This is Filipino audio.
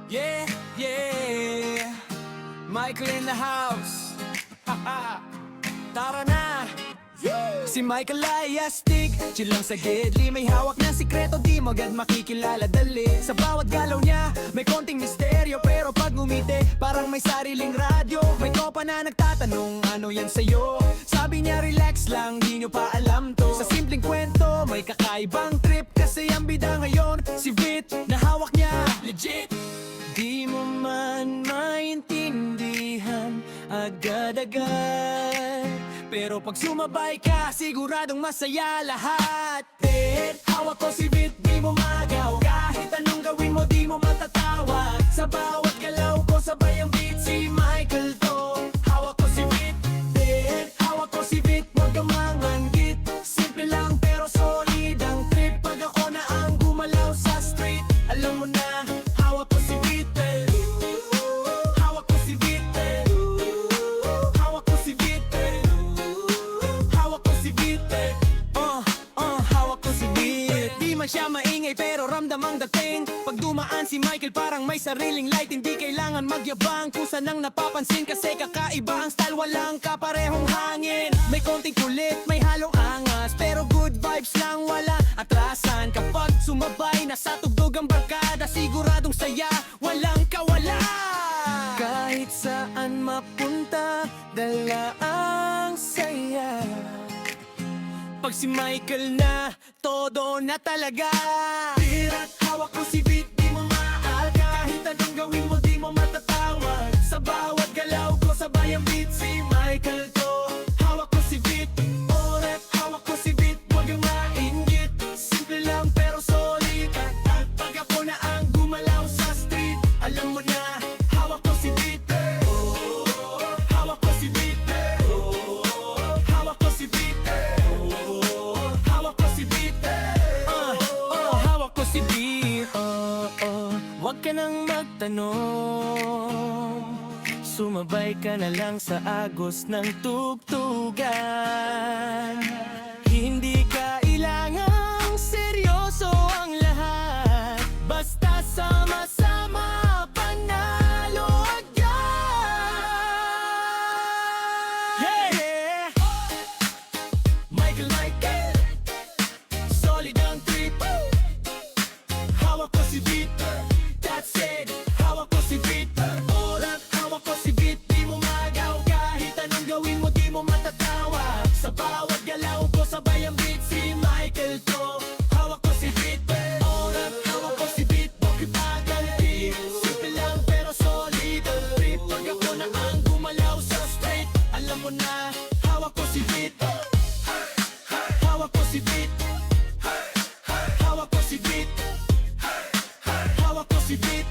Yeah, yeah. Michael in the house. Tara na. Si Michael ay astig, chill lang sa gidli. May hawak na sikreto, di mo agad makikilala dali. Sa bawat galaw niya, may konting misteryo. Pero pag ngumiti, parang may sariling radyo. May tropa na nagtatanong, ano yan sa'yo? Sabi niya relax lang, di nyo pa alam to. Sa simpleng kwento, may kakaibang trip. Kasi ang bida ngayon, si Vit, na hawak niya, legit. Di mo man maintindihan agad-agad, pero pag sumabay ka, siguradong masaya lahat. Hawak ko si Vit, di mo magaw. Kahit anong gawin mo, di mo matatawag. Sa bawat galaw ko, sabay ang beat, si Michael to. Hawak ko si Vit, hawak ko si Vit, huwag kang manganggit. Simple lang pero solid ang trip. Pag ako na ang gumalaw sa street, alam mo na, hawak ko si Vit. Hawak ko si Vit. Hawak ko si Vit. Hawak ko si Vit. Hawak ko si Vit. Di man siya maingay pero ramdam ang dating. Pag dumaan si Michael parang may sariling light. Hindi kailangan magyabang kung saan ang napapansin. Kasi kakaiba ang style, walang kaparehong hangin. May konting kulit, may halong angas, pero good vibes lang, wala atrasan. Kapag sumabay na sa tugtog ang barkada, siguradong saya, walang kawala. Kahit saan mapunta, dala ang saya. Pag si Michael na, todo na talaga. Tira't hawak ko si Vit, di mo maal. Kahit anong gawin mo, di mo matatawag. Sa bawat galaw ko, sabay ang beat, si Michael to. Hawak ko si Vit, rep, hawak ko si Vit, huwag kang mainggit. Simple lang pero solid. At pag ako na ang gumalaw sa street, alam mo na, hawak ko si Vit. Hawak ko si Vit. Hawak ko si Vit. Hawak ko si Vit. Hawak ko si Vit. Huwag ka nang magtanong, sumabay ka na lang sa agos ng tugtugan. Hindi kailangang seryoso ang lahat, basta sama-sama panalo agad. Yeah! Michael, solid ang trip. Hawak ko si Vit, that's it. Hawak ko si Vit, hawak ko si Vit, di mo magaw. Kahit anong gawin mo, di mo matatawag. Sa bawat galaw ko, sabay ang beat, si Michael to. Hawak ko si Vit, hawak ko si Vit, bakit magalti? Simple lang pero solid ang trip. Pag ako na ang gumalaw sa street, alam mo na, hawak ko si Vit. Hawak ko si Vit. Hawak ko si Vit. Hawak ko si Vit.